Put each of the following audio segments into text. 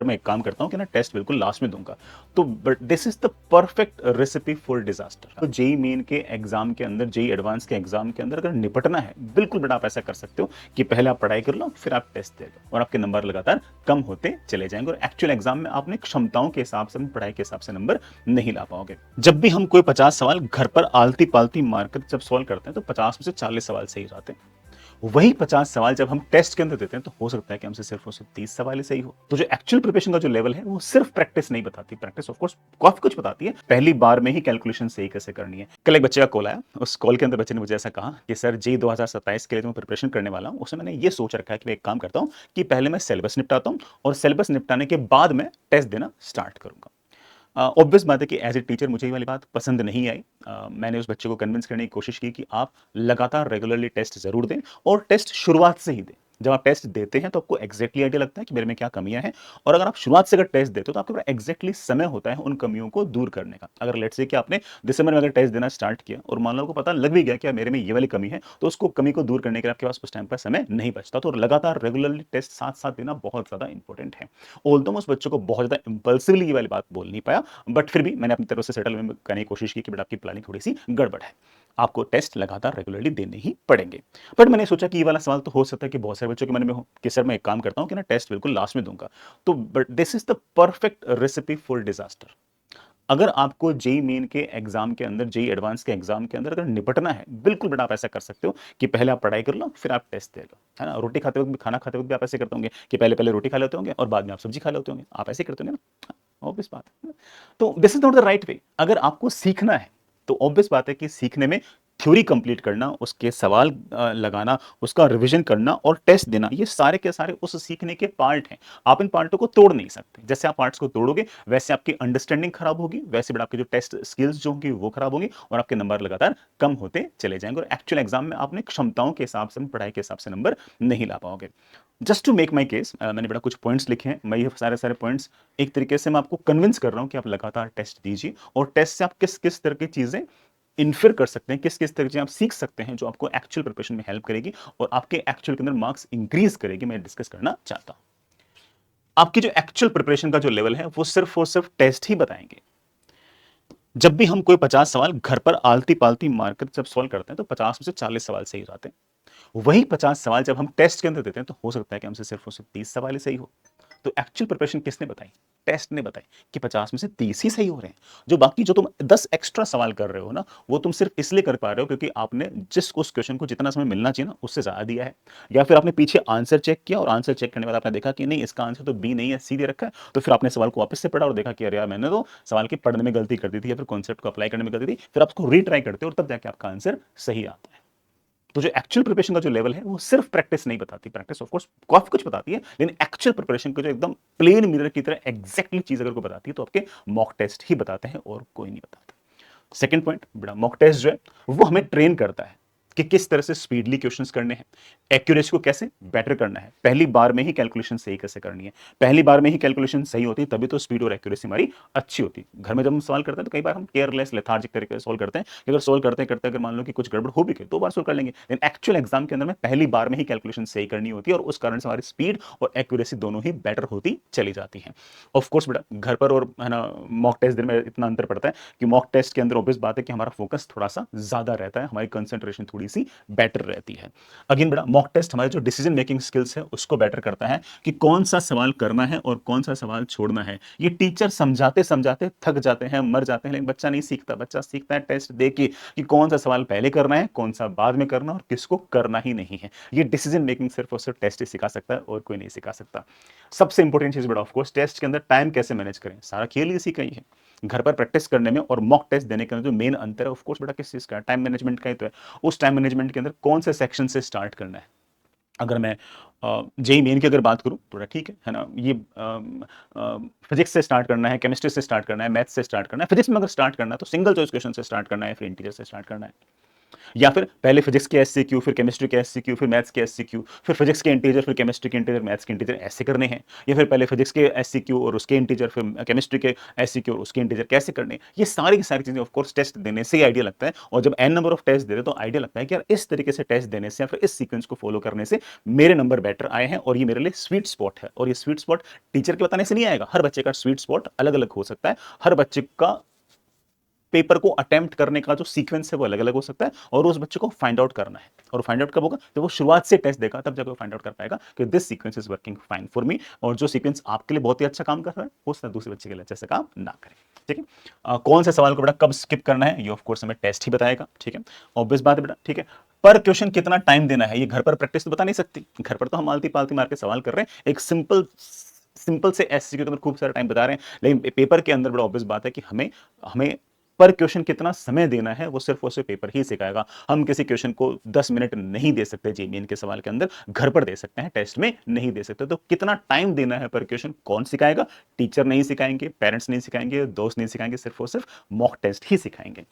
मैं एक काम करता हूँ कि ना टेस्ट बिल्कुल लास्ट में दूंगा। तो but this is the perfect recipe for disaster. तो जेई मेन के एग्जाम के अंदर, जेई एडवांस के एग्जाम के अंदर अगर निपटना है, बिल्कुल बेटा आप ऐसा कर सकते हो कि पहले आप पढ़ाई कर लो, फिर आप टेस्ट दे लो और आपके नंबर लगातार कम होते चले जाएंगे और एक्चुअल एग्जाम में आपने क्षमताओं के हिसाब से, पढ़ाई के हिसाब से नंबर नहीं ला पाओगे। जब भी हम कोई 50 सवाल घर पर आलती पालती मारकर जब सॉल्व करते हैं तो 50 में से 40 सवाल सही जाते हैं। वही 50 सवाल जब हम टेस्ट के अंदर देते हैं तो हो सकता है कि हमसे सिर्फ और सिर्फ 30 सवाल ही सही हो। तो जो एक्चुअल प्रिपरेशन का जो लेवल है वो सिर्फ प्रैक्टिस नहीं बताती, प्रैक्टिस ऑफ कोर्स काफी कुछ बताती है, पहली बार में ही कैलकुलेशन सही कैसे करनी है। कल एक बच्चे का कॉल आया, उस कॉल के अंदर बच्चे ने मुझे ऐसा कहा कि सर जी 2027 के लिए मैं प्रिपरेशन करने वाला हूँ, उसमें मैंने ये सोच रखा है कि मैं एक काम करता हूँ कि पहले मैं सिलेबस निपटाता हूँ और सिलेबस निपटाने के बाद मैं टेस्ट देना स्टार्ट करूंगा। ऑब्वियस बात है कि एज ए टीचर मुझे ये वाली बात पसंद नहीं आई। मैंने उस बच्चे को कन्विंस करने की कोशिश की कि आप लगातार रेगुलरली टेस्ट जरूर दें और टेस्ट शुरुआत से ही दें। जब आप टेस्ट देते हैं तो आपको एग्जैक्टली आइडिया लगता है कि मेरे में क्या कमियां हैं, और अगर आप शुरुआत से अगर टेस्ट देते हो तो आपके पास एग्जैक्टली समय होता है उन कमियों को दूर करने का। अगर लेट्स से कि आपने दिसंबर में अगर टेस्ट देना स्टार्ट किया और मान लो आपको पता लग भी गया कि मेरे में ये वाली कमी है, तो उसको कमी को दूर करने के लिए आपके पास उस टाइम पर समय नहीं बचता। तो लगातार रेगुलरली टेस्ट साथ साथ देना बहुत ज्यादा इंपॉर्टेंट है। ऑल्दो मैं उस बच्चे को बहुत ज्यादा इंपल्सिवली ये वाली बात बोल नहीं पाया, बट फिर भी मैंने अपनी तरफ से सेटल करने की कोशिश की कि बेटा आपकी प्लानिंग थोड़ी सी गड़बड़ है, आपको टेस्ट लगातार रेगुलरली देने ही पड़ेंगे। बट मैंने सोचा कि ये वाला सवाल तो हो सकता है कि बहुत सारे बच्चों के मन में हो कि सर मैं एक काम करता हूँ कि ना टेस्ट बिल्कुल लास्ट में दूंगा। तो but this is the perfect recipe for disaster. अगर आपको जेई मेन के एग्जाम के अंदर, जेई एडवांस के एग्जाम के अंदर अगर निपटना है, बिल्कुल बेटा आप ऐसा कर सकते हो कि पहले आप पढ़ाई कर लो, फिर आप टेस्ट दे लो, है ना। रोटी खाते वक्त भी, खाना खाते वक्त भी आप ऐसे करते होंगे कि पहले पहले रोटी खा लेते होंगे और बाद में आप सब्जी खा लेते होंगे, आप ऐसे करते होंगे ना, ऑब्वियस बात है। तो this is not the right way. अगर आपको सीखना है तो ऑब्वियस बात है कि सीखने में थ्योरी कंप्लीट करना, उसके सवाल लगाना, उसका रिवीजन करना और टेस्ट देना, ये सारे के सारे उस सीखने के पार्ट हैं। आप इन पार्टों को तोड़ नहीं सकते। जैसे आप पार्ट्स को तोड़ोगे वैसे आपकी अंडरस्टैंडिंग खराब होगी, वैसे बड़ा आपके जो टेस्ट स्किल्स जो होंगी वो खराब होंगी और आपके नंबर लगातार कम होते चले जाएंगे और एक्चुअल एग्जाम में आपने क्षमताओं के हिसाब से, पढ़ाई के हिसाब से नंबर नहीं ला पाओगे। Just to make my case, मैंने बड़ा कुछ पॉइंट्स लिखे हैं। मैं ये सारे सारे पॉइंट्स एक तरीके से मैं आपको कन्विंस कर रहा हूं कि आप लगातार टेस्ट दीजिए और टेस्ट से आप किस किस तरह की चीजें इन्फिर कर सकते हैं, किस किस तरह की आप सीख सकते हैं जो आपको एक्चुअल प्रिपरेशन में हेल्प करेगी और आपके एक्चुअल के अंदर मार्क्स इंक्रीज करेगी, मैं डिस्कस करना चाहता हूं। आपकी जो एक्चुअल प्रिपरेशन का जो लेवल है वो सिर्फ और सिर्फ टेस्ट ही बताएंगे। जब भी हम कोई 50 सवाल घर पर आलती पालती मारकर जब सॉल्व करते हैं तो 50 में से 40 सवाल सही जाते हैं। वही 50 सवाल जब हम टेस्ट के अंदर देते हैं तो हो सकता है कि हमसे सिर्फ और सिर्फ 30 सवाल ही सही हो। तो एक्चुअल प्रिपरेशन किसने बताई? टेस्ट ने बताई कि 50 में से 30 ही सही हो रहे हैं। जो बाकी जो तुम 10 एक्स्ट्रा सवाल कर रहे हो ना, वो तुम सिर्फ इसलिए कर पा रहे हो क्योंकि आपने जिस उस क्वेश्चन को जितना समय मिलना चाहिए ना उससे ज्यादा दिया है, या फिर आपने पीछे आंसर चेक किया और आंसर चेक करने के बाद आपने देखा कि नहीं इसका आंसर तो बी नहीं है, सी दे रखा है। तो फिर आपने सवाल को वापस से पढ़ा और देखा कि अरे यार मैंने तो सवाल के पढ़ने में गलती कर दी थी या फिर कॉन्सेप्ट को अप्लाई करने में गलती थी। फिर आप उसको रीट्राई करते हो और तब जाके आपका आंसर सही आता है। तो जो एक्चुअल प्रिपरेशन का जो लेवल है वो सिर्फ प्रैक्टिस नहीं बताती, प्रैक्टिस ऑफ कोर्स काफी कुछ बताती है, लेकिन एक्चुअल प्रिपरेशन को जो एकदम प्लेन मिरर की तरह एग्जैक्टली चीज अगर को बताती है तो आपके मॉक टेस्ट ही बताते हैं और कोई नहीं बताता। सेकंड पॉइंट, बड़ा मॉक टेस्ट जो है वो हमें ट्रेन करता है कि किस तरह से स्पीडली क्वेश्चंस करने हैं, एक्यूरेसी को कैसे बेटर करना है, पहली बार में ही कैलकुलेशन सही कैसे करनी है। पहली बार में ही कैलकुलेशन सही होती है तभी तो स्पीड और एक्यूरेसी हमारी अच्छी होती है। घर में जब हम सवाल करते हैं तो कई बार हम केयरलेस लेथार्जिक तरीके से सॉल्व करते हैं कि अगर सॉल्व करते करते अगर मान लो कि कुछ गड़बड़ हो भी गई 2 बार सॉल्व कर लेंगे, लेकिन एक्चुअल एग्जाम के अंदर में पहली बार में ही कैलकुलेशन सही करनी होती है और उस कारण से हमारी स्पीड और एक्यूरेसी दोनों ही बेटर होती चली जाती है। ऑफ कोर्स बेटा घर पर और है ना मॉक टेस्ट दिन में इतना अंतर पड़ता है कि मॉक टेस्ट के अंदर ऑब्वियस बात है कि हमारा फोकस थोड़ा सा ज्यादा रहता है, हमारी कंसंट्रेशन थोड़ी सी बेटर रहती है। अगेन बेटा मॉक टेस्ट हमारे जो डिसीजन मेकिंग स्किल्स है उसको बेटर करता है कि कौन सा सवाल करना है और कौन सा सवाल छोड़ना है। ये टीचर समझाते समझाते थक जाते हैं, मर जाते हैं, लेकिन बच्चा नहीं सीखता। बच्चा सीखता है टेस्ट दे के कि कौन सा सवाल पहले करना है, कौन सा बाद में करना और किसको करना ही नहीं है। ये डिसीजन मेकिंग सिर्फ और सिर्फ टेस्ट ही सिखा सकता है और कोई नहीं सिखा सकता। सबसे इंपॉर्टेंट चीज बेटा ऑफ कोर्स टेस्ट के अंदर टाइम कैसे मैनेज करें, सारा खेल इसी का ही है। घर पर प्रैक्टिस करने में और मॉक टेस्ट देने के अंदर जो मेन अंतर है ऑफ कोर्स बेटा किस चीज का है, टाइम मैनेजमेंट का ही तो है। उस टाइम मैनेजमेंट के अंदर कौन से सेक्शन से स्टार्ट करना है। अगर मैं जेई मेन की अगर बात करूं तो ठीक है ना, ये फिजिक्स से स्टार्ट करना है, केमिस्ट्री से स्टार्ट करना है, मैथ्स से स्टार्ट करना है। फिजिक्स में अगर स्टार्ट करना है तो सिंगल चॉइस क्वेश्चन से स्टार्ट करना है, फिर इंटीजर से स्टार्ट करना है। या फिर पहले फिजिक्स के एससीक्यू, फिर केमिस्ट्री के एससीक्यू, फिर मैथ्स के एससीक्यू, फिर फिजिक्स के इंटीजर, फिर केमिस्ट्री के इंटीजर, मैथ्स के इंटीजर ऐसे करने हैं, या फिर पहले फिजिक्स के एससीक्यू और उसके इंटीजर, फिर केमिस्ट्री के एससीक्यू और उसके इंटीजर कैसे करने हैं। ये सारी की सारी चीजें ऑफ कोर्स टेस्ट देने से ही आइडिया लगता है, और जब एन नंबर ऑफ टेस्ट दे रहे तो आइडिया लगता है कि यार इस तरीके से टेस्ट देने से या फिर इस सीक्वेंस को फॉलो करने से मेरे नंबर बेटर आए हैं और ये मेरे लिए स्वीट स्पॉट है। और ये स्वीट स्पॉट टीचर के बताने से नहीं आएगा, हर बच्चे का स्वीट स्पॉट अलग अलग हो सकता है, हर बच्चे का पेपर को अटेम्प्ट करने का जो सीक्वेंस है वो अलग अलग हो सकता है, और उस बच्चे को फाइंड आउट करना है। और फाइंड आउट कब होगा, जब वो शुरुआत से टेस्ट देगा, तब जाकर फाइंड आउट कर पाएगा कि this sequence is working fine for me, और जो सीक्वेंस आपके लिए बहुत ही अच्छा काम कर रहा है वो शायद दूसरे बच्चे के लिए अच्छे से काम ना करे। ठीक है, कौन से सवाल को बेटा कब स्किप करना है ये ऑफ कोर्स हमें टेस्ट ही बताएगा। ठीक है, ऑब्वियस बात है बेटा। ठीक है, पर क्वेश्चन कितना टाइम देना है ये घर पर प्रैक्टिस तो बता नहीं सकती, घर पर तो हम आलती पालती मार के सवाल कर रहे हैं, एक सिंपल से एससीक्यू के अंदर खूब सारा टाइम बता रहे हैं, लेकिन पेपर के अंदर बड़ा ऑब्वियस बात है कि हमें हमें पर क्वेश्चन कितना समय देना है वो सिर्फ और सिर्फ पेपर ही सिखाएगा। हम किसी क्वेश्चन को 10 मिनट नहीं दे सकते जेईई के सवाल के अंदर, घर पर दे सकते हैं, टेस्ट में नहीं दे सकते। तो कितना टाइम देना है पर क्वेश्चन कौन सिखाएगा, टीचर नहीं सिखाएंगे, पेरेंट्स नहीं सिखाएंगे, दोस्त नहीं सिखाएंगे, सिर्फ और सिर्फ मॉक टेस्ट ही सिखाएंगे।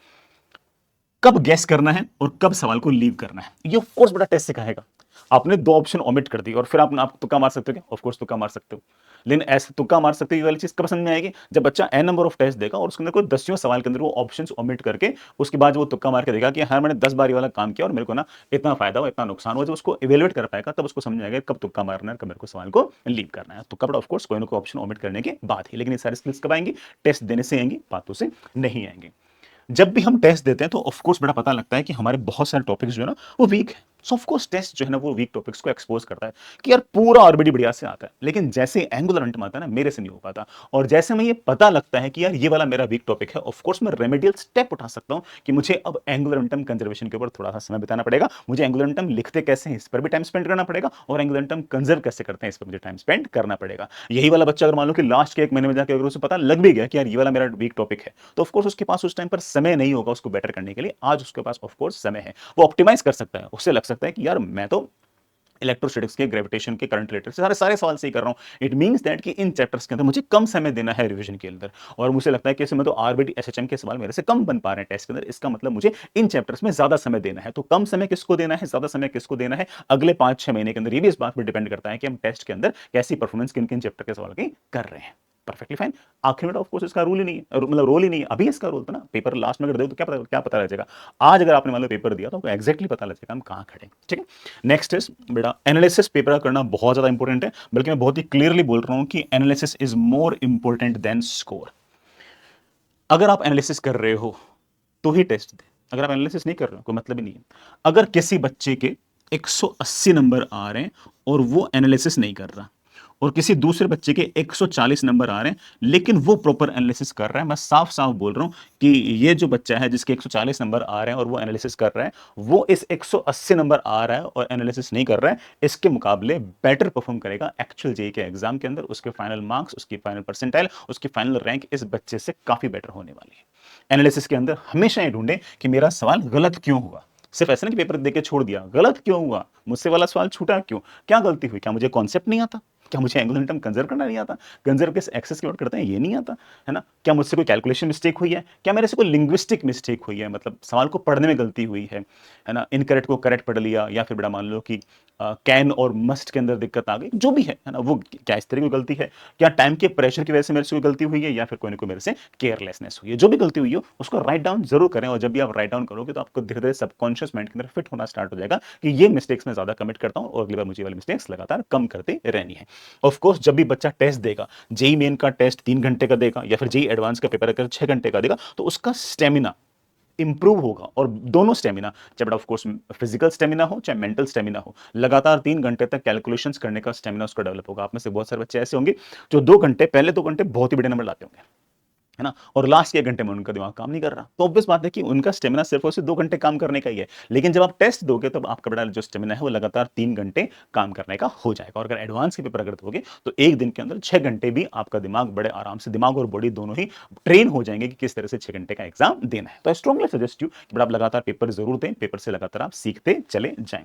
कब गैस करना है और कब सवाल को लीव करना है ये ऑफ कोर्स बड़ा टेस्ट सिखाएगा। आपने दो ऑप्शन ओमिट कर दी और फिर आप तुक्का मार सकते हो क्या, ऑफ कोर्स तुक्का मार सकते हो, लेकिन ऐसे तुक्का मार सकते हो ये वाली चीज कब समझ में आएगी, जब बच्चा एन नंबर ऑफ टेस्ट देगा और उसके अंदर कोई 10वें सवाल के अंदर वो ऑप्शंस ओमिट करके उसके बाद वो तुक्का मार के देगा कि हाँ मैंने 10 बार ये वाला काम किया और मेरे को ना इतना फायदा हुआ, इतना नुकसान हुआ। जब उसको इवेलुएट कर पाएगा तब उसको समझ में आएगा कब तुक्का मारना है, कब मेरे को सवाल को लीव करना है। तुक्का बड़ा ऑफ कोर्स कोई ना कोई ऑप्शन ओमिट करने के बाद ही, लेकिन ये सारी स्किल्स कब आएंगी, टेस्ट देने से आएंगी, बातों से नहीं आएंगी। जब भी हम टेस्ट देते हैं तो ऑफ कोर्स बड़ा पता लगता है कि हमारे बहुत सारे टॉपिक्स जो है ना वो वीक है। सो ऑफ कोर्स टेस्ट जो है ना वो वीक टॉपिक्स को एक्सपोज करता है कि यार पूरा ऑलरेडी बढ़िया से आता है, लेकिन जैसे एंगुलर मोमेंटम आता है ना मेरे से नहीं हो पाता। और जैसे मैं ये पता लगता है कि यार ये वाला मेरा वीक टॉपिक है, ऑफ कोर्स मैं रेमेडियल स्टेप उठा सकता हूं कि मुझे अब एंगुलर मोमेंटम कंजर्वेशन के ऊपर थोड़ा सा समय बिताना पड़ेगा, मुझे एंगुलर मोमेंटम लिखते कैसे हैं इस पर भी टाइम स्पेंड करना पड़ेगा, और एंगुलर मोमेंटम कंजर्व कैसे करते हैं इस पर मुझे टाइम स्पेंड करना पड़ेगा। यही वाला बच्चा अगर मान लो कि लास्ट के 1 महीने में जाकर अगर उसे पता लग भी गया कि यार ये वाला मेरा वीक टॉपिक है, तो ऑफ कोर्स उसके पास उस टाइम पर समय नहीं होगा उसको बेटर करने के लिए। आज उसके पास ऑफ कोर्स समय है, वो ऑप्टिमाइज कर सकता है। उसे लग सकता है कि यार मैं तो इलेक्ट्रोस्टैटिक्स के, ग्रेविटेशन के, करंट रिलेटेड से सारे सारे सवाल सही कर रहा हूं। इट मींस दैट कि इन चैप्टर्स के अंदर मुझे कम समय देना है रिवीजन के अंदर, और मुझे लगता है कि इसमें तो आरबीटी एसएचएम के सवाल मेरे से कम बन पा रहे हैं टेस्ट के अंदर, इसका मतलब मुझे इन चैप्टर्स में ज्यादा समय देना है। तो कम समय किसको देना है, ज्यादा समय किसको देना है अगले 5-6 महीने के अंदर, ये भी इस बात पर डिपेंड करता है कि हम टेस्ट के अंदर कैसी परफॉर्मेंस किन किन चैप्टर के सवाल की कर रहे हैं। Perfectly fine. आखिर में ऑफ कोर्स इसका रूल ही नहीं है, मतलब रोल ही नहीं है अभी इसका रोल था ना, पेपर लास्ट में अगर दे तो क्या पता लग जाएगा। आज अगर आपने मान लो पेपर दिया तो आपको एग्जैक्टली पता लग जाएगा हम कहां खड़े। ठीक है, नेक्स्ट इज बेटा एनालिसिस पेपर करना बहुत ज्यादा इंपॉर्टेंट है, बल्कि मैं बहुत ही क्लियरली बोल रहा हूं कि analysis is more important than score. अगर आप एनालिसिस कर रहे हो तो ही टेस्ट दे, अगर आप एनालिसिस नहीं कर रहे हो कोई मतलब ही नहीं है। अगर किसी बच्चे के 180 नंबर आ रहे हैं और वो एनालिसिस नहीं कर रहा, और किसी दूसरे बच्चे के 140 नंबर आ रहे हैं लेकिन वो प्रॉपर एनालिसिस कर रहा है, मैं साफ साफ बोल रहा हूं कि ये जो बच्चा है जिसके 140 नंबर आ रहे हैं और वो एनालिसिस कर रहा है, वो इस 180 नंबर आ रहा है और एनालिसिस नहीं कर रहा है, इसके मुकाबले बेटर परफॉर्म करेगा एक्चुअल जेईई के एग्जाम के अंदर। उसके फाइनल मार्क्स, उसकी फाइनल परसेंटाइल, उसकी फाइनल रैंक इस बच्चे से काफी बेटर होने वाली है। एनालिसिस के अंदर हमेशा ये ढूंढे कि मेरा सवाल गलत क्यों हुआ, सिर्फ ऐसा नहीं कि पेपर देके छोड़ दिया, गलत क्यों हुआ, मुझसे वाला सवाल छूटा क्यों, क्या गलती हुई, क्या मुझे कॉन्सेप्ट नहीं आता, क्या मुझे एंगुलर मोमेंटम कंजर्व करना नहीं आता, कंजर्व के एक्सेस की बात करते हैं ये नहीं आता है ना, क्या मुझसे कोई कैलकुलेशन मिस्टेक हुई है, क्या मेरे से कोई लिंग्विस्टिक मिस्टेक हुई है, मतलब सवाल को पढ़ने में गलती हुई है ना, इनकरेक्ट को करेक्ट पढ़ लिया, या फिर बड़ा मान लो कि कैन और मस्ट के अंदर दिक्कत आ गई, जो भी है ना, वो क्या इस तरह की गलती है, क्या टाइम के प्रेशर की वजह से मेरे से कोई गलती हुई है, या फिर कोई ना कोई मेरे से केयरलेसनेस हुई है, जो भी गलती हुई हो उसको राइट डाउन जरूर करें। और जब भी आप राइट डाउन करोगे तो आपको धीरे धीरे सबकॉन्शियस माइंड के अंदर फिट होना स्टार्ट हो जाएगा कि ये मिस्टेक्स मैं ज्यादा कमिट करता हूं और अगली बार मुझे वाली मिस्टेक्स लगातार कम करते रहनी है। ऑफ कोर्स जब भी बच्चा टेस्ट देगा, जेई मेन का टेस्ट 3 घंटे का देगा या फिर जेई एडवांस का पेपर अगर 6 घंटे का देगा, तो उसका स्टेमिना इंप्रूव होगा। और दोनों स्टेमिना, चाहे बड़ा ऑफ कोर्स फिजिकल स्टेमिना हो चाहे मेंटल स्टेमिना हो, लगातार 3 घंटे तक कैलकुलेशंस करने का स्टेमिना उसको डेवलप होगा। आप में से बहुत सारे बच्चे ऐसे होंगे जो 2 घंटे, पहले 2 घंटे बहुत ही बड़े नंबर लाते होंगे है ना, और लास्ट के 1 घंटे में उनका दिमाग काम नहीं कर रहा, तो ऑब्वियस बात है कि उनका स्टेमिना सिर्फ और सिर्फ 2 घंटे काम करने का ही है। लेकिन जब आप टेस्ट दोगे तो आपका बड़ा जो स्टेमिना है वो लगातार 3 घंटे काम करने का हो जाएगा। और अगर एडवांस के पेपर अगर दोगे तो एक दिन के अंदर 6 घंटे भी आपका दिमाग बड़े आराम से, दिमाग और बॉडी दोनों ही ट्रेन हो जाएंगे कि किस तरह से 6 घंटे का एग्जाम देना है। तो आई स्ट्रांगली सजेस्ट यू कि आप लगातार पेपर जरूर दें, पेपर से लगातार आप सीखते चले जाएं।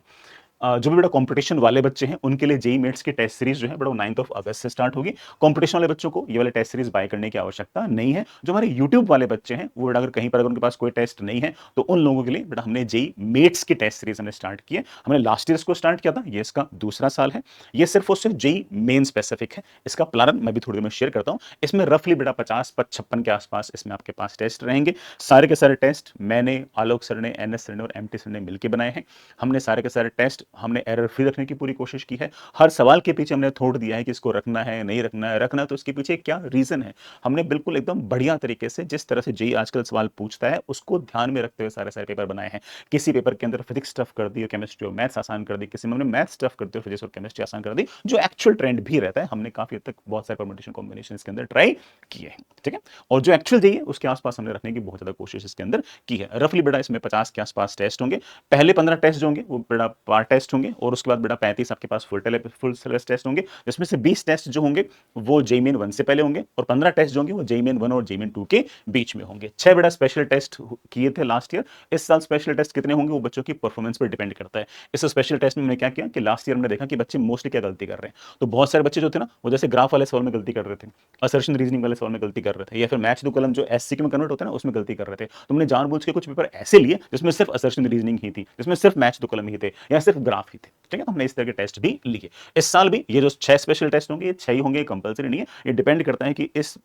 जो भी बेटा कंपटीशन वाले बच्चे हैं उनके लिए जेई मेट्स की टेस्ट सीरीज जो है बेटा 9 अगस्त से स्टार्ट होगी। कंपटीशन वाले बच्चों को ये वाले टेस्ट सीरीज बाय करने की आवश्यकता नहीं है। जो हमारे यूट्यूब वाले बच्चे हैं वो बेटा अगर कहीं पर अगर उनके पास कोई टेस्ट नहीं है तो उन लोगों के लिए बेटा हमने जेई मेट्स की टेस्ट सीरीज हमने स्टार्ट की है। हमने लास्ट ईयर इसको स्टार्ट किया था, ये इसका दूसरा साल है। ये सिर्फ और सिर्फ जेई मेन स्पेसिफिक है। इसका प्लान मैं भी थोड़ी देर में शेयर करता हूं। इसमें रफली बेटा 50-56 के आसपास इसमें आपके पास टेस्ट रहेंगे। सारे के सारे टेस्ट मैंने, आलोक सर ने, एनएस सर ने और एमटी सर ने मिलकर बनाए हैं। हमने सारे के सारे टेस्ट हमने एरर फ्री रखने की पूरी कोशिश की है। हर सवाल के पीछे हमने थोड़ दिया है कि इसको रखना है नहीं रखना है, रखना है तो इसके पीछे क्या रीजन है। हमने बिल्कुल एकदम बढ़िया तरीके से जिस तरह से जेई आजकल सवाल पूछता है उसको ध्यान में रखते हुए सारे सारे पेपर बनाए हैं। किसी पेपर के अंदर फिजिक्स टफ कर दी और केमिस्ट्री और मैथ्स आसान कर दी, किसी में हमने मैथ्स टफ करते हुए फिजिक्स और केमिस्ट्री आसान कर दी, जो एक्चुअल ट्रेंड भी रहता है। हमने काफी हद तक बहुत सारे परम्यूटेशन कॉम्बिनेशन इसके अंदर ट्राई किए हैं, ठीक है। और जो एक्चुअल जेई है उसके आसपास हमने रखने की बहुत ज्यादा कोशिश इसके अंदर की है। रफली बेटा इसमें 50 के आसपास टेस्ट होंगे। पहले 15 टेस्ट जो होंगे वो बेटा पार्ट टेस्ट होंगे और उसके बाद बेटा 35 आपके पास फुल सिलेबस टेस्ट होंगे, जिसमें से 20 टेस्ट जो होंगे वो जेई मेन 1 से पहले होंगे और 15 टेस्ट जो होंगे वो जेई मेन 1 और जेई मेन 2 के बीच में होंगे। 6 बेटा स्पेशल टेस्ट किए थे लास्ट ईयर। इस साल स्पेशल टेस्ट कितने होंगे वो बच्चों की परफॉर्मेंस पर डिपेंड करता है। इस स्पेशल टेस्ट में हमने क्या किया कि लास्ट ईयर हमने देखा कि बच्चे मोस्टली क्या गलती कर रहे हैं। तो बहुत सारे बच्चे जो थे ना वो जैसे ग्राफ वाले सवाल में गलती कर रहे थे, असर्शन रीजनिंग वाले सवाल में गलती कर रहे थे, या फिर मैच दो कलम जो एससी में कन्वर्ट होता है ना उसमें गलती कर रहे थे। तुमने जानबूझ के कुछ पेपर ऐसे लिए जिसमें सिर्फ असर्शन रीजनिंग ही थी, जिसमें सिर्फ मैच दो कलम ही थे या सिर्फ ग्राफ ही थे, ठीक है। हमने इस तरह के टेस्ट भी लिए। इस साल भी ये जो 6 स्पेशल टेस्ट होंगे ये 6 ही होंगे, कंपलसरी नहीं है। ये डिपेंड करता है कि इस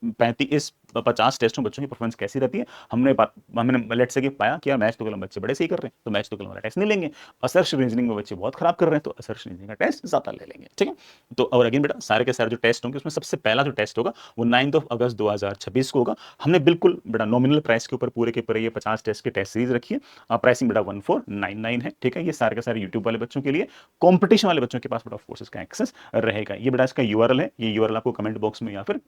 50 टेस्टों बच्चों की परफॉर्मेंस कैसी रहती है। हमने लेट से पाया कि यार मैच दो कलम बच्चे बड़े सही कर रहे हैं तो मैच दो कलम वाला टेस्ट नहीं लेंगे। असर्श रीजनिंग में बच्चे बहुत खराब कर रहे हैं तो असर्श रीजनिंग का टेस्ट ज्यादा ले लेंगे, ठीक है। तो और अगेन बेटा सारे के सारे जो टेस्ट होंगे उसमें सबसे पहला जो टेस्ट होगा वो 9 अगस्त 2026 को होगा। हमने बिल्कुल बेटा नॉमिनल प्राइस के ऊपर पूरे के पूरे ये 50 टेस्ट की टेस्ट सीरीज रखी है। प्राइसिंग बेटा 1499 है, ठीक है। ये सारे के सारे यूट्यूब वाले बच्चों के लिए। कंपटीशन वाले बच्चों के पास बेटा ऑफ कोर्स इसका एक्सेस रहेगा। ये बेटा इसका यूआरएल है, ये यूआरएल आपको कमेंट बॉक्स में या फिर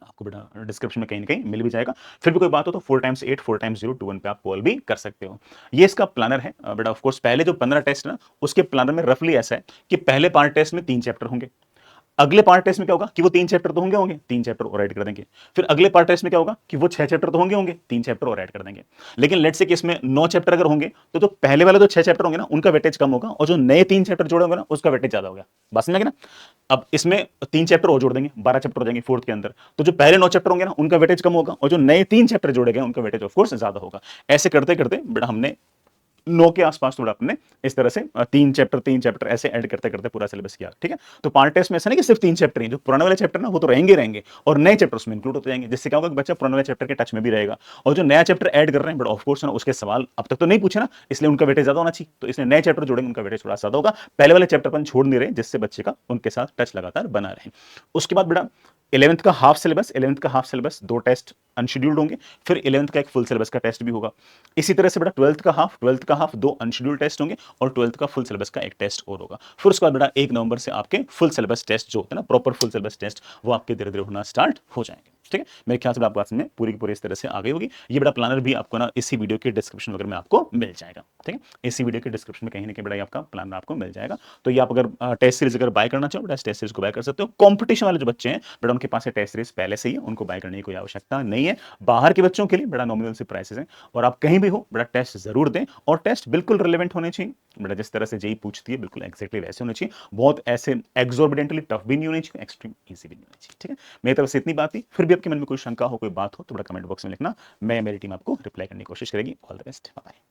आपको बेटा डिस्क्रिप्शन में कहीं ना कहीं मिल भी जाएगा। फिर भी कोई बात हो तो 4x8 4x021 पे आप कॉल भी कर सकते हो। ये इसका प्लानर है बेटा। ऑफ कोर्स पहले जो 15 टेस्ट ना उसके प्लानर में रफली ऐसा है कि पहले पार्ट टेस्ट में 3 चैप्टर होंगे। अगले पार्ट टेस्ट में क्या होगा कि वो 3 चैप्टर तो होंगे होंगे 3 चैप्टर और ऐड कर देंगे। फिर अगले पार्ट टेस्ट में क्या होगा कि वो 6 चैप्टर तो होंगे होंगे 3 चैप्टर और ऐड कर देंगे। लेकिन लेट्स से कि इसमें 9 चैप्टर अगर होंगे तो जो पहले वाले जो 6 चैप्टर होंगे ना उनका वेटेज कम होगा और जो नए 3 चैप्टर जोड़े होंगे ना उसका वेटेज ज्यादा होगा। बस समझ ना। अब इसमें 3 चैप्टर और जोड़ देंगे, 12 चैप्टर हो जाएंगे फोर्थ के अंदर। तो जो पहले 9 चैप्टर होंगे ना उनका वेटेज कम होगा और जो नए 3 चैप्टर जोड़े गए उनका वेटेज ऑफ कोर्स ज्यादा होगा। ऐसे करते करते बेटा हमने 9 के आसपास थोड़ा अपने इस तरह से 3 चैप्टर ऐसे ऐड करते करते पूरा सिलेबस किया, ठीक है। तो पार्ट टेस्ट में ऐसा नहीं कि सिर्फ 3 चैप्टर ही, जो पुराने वाले चैप्टर ना वो तो रहेंगे और नए चैप्टर उसमें इंक्लूड होते जाएंगे, जिससे क्या होगा कि बच्चा पुराने वाले चैप्टर के टच में भी रहेगा। और जो नया चैप्टर ऐड कर रहे हैं बट ऑफ कोर्स ना उसके सवाल अब तक तो नहीं पूछे ना, इसलिए उनका वेटेज ज्यादा होना चाहिए। तो इसलिए नए चैप्टर जोड़ेंगे उनका वेटेज थोड़ा ज्यादा होगा। पहले वाले चैप्टर पर छोड़ नहीं रहे जिससे बच्चे का उनके साथ टच लगातार बना रहे। उसके बाद बेटा 11th का हाफ सिलेबस 2 टेस्ट अनशेड्यूल्ड होंगे। फिर 11th का एक फुल सिलेबस का टेस्ट भी होगा। इसी तरह से बेटा 12th का हाफ 2 अनशेड्यूल्ड टेस्ट होंगे और 12th का फुल सिलेबस का एक टेस्ट और होगा। फिर उसके बाद बेटा 1 नवंबर से आपके फुल सिलेबस टेस्ट जो होते हैं ना, प्रॉपर फुल सिलेबस टेस्ट, वो आपके धीरे धीरे होना स्टार्ट हो जाएंगे, ठीक है। मेरे ख्याल से आपको बात में पूरी की पूरी इस तरह से आ गई होगी। ये बड़ा प्लानर भी आपको ना इसी वीडियो के डिस्क्रिप्शन वगैरह में आपको मिल जाएगा, ठीक है। इसी वीडियो के डिस्क्रिप्शन में कहीं ना कहीं बड़ा आपका प्लानर आपको मिल जाएगा। तो ये आप अगर टेस्ट सीरीज अगर बाय करना चाहो बेटा टेस्ट सीरीज को बाय कर सकते हो। कॉम्पिटिशन वाले जो बच्चे हैं बेटा उनके पास टेस्ट सीरीज पहले से ही है, उनको बाय करने की कोई आवश्यकता नहीं है। बाहर के बच्चों के लिए बड़ा नॉमिनल से प्राइसेस हैं और आप कहीं भी हो बड़ा टेस्ट जरूर दें और टेस्ट बिल्कुल रिलेवेंट होने चाहिए बेटा। जिस तरह से जेई पूछती है बिल्कुल एक्जैक्टली वैसे होने चाहिए। बहुत ऐसे एक्सॉर्बिडेंटली टफ भी नहीं होने चाहिए, एक्सट्रीम इजी भी नहीं होने चाहिए, ठीक है। मेरी तरफ से इतनी बात थी। फिर भी आपके मन में कोई शंका हो कोई बात हो तो बड़ा कमेंट बॉक्स में लिखना, मैं मेरी टीम आपको रिप्लाई करने की कोशिश करेगी। All the best, bye.